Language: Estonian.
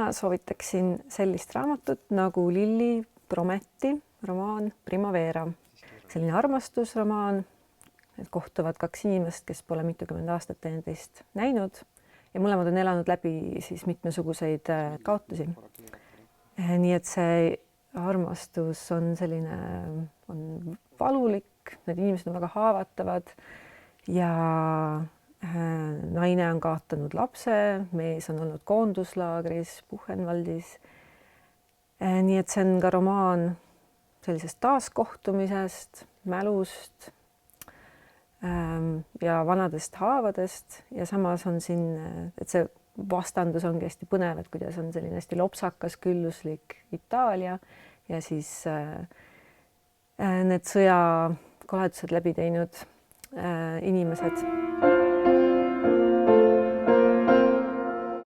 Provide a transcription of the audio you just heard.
mina soovitaksin sellist raamatut nagu Lilli Brometti romaan Primavera. Selline armastusromaan, et kohtuvad kaks inimest, kes pole mitukümmend aastat teineteist näinud ja mõlemad on elanud läbi siis mitmesuguseid kaotusi. Nii et see armastus on selline, on valulik, need inimesed on väga haavatavad ja naine on kaotanud lapse, mees on olnud koonduslaagris Buchenwaldis. Nii et see on ka romaan sellisest taaskohtumisest, mälust ja vanadest haavadest ja samas on siin, et see vastandus ongi hästi põnev, et kuidas on selline hästi lopsakas, külluslik Itaalia ja siis need sõjakoledused läbi teinud inimesed.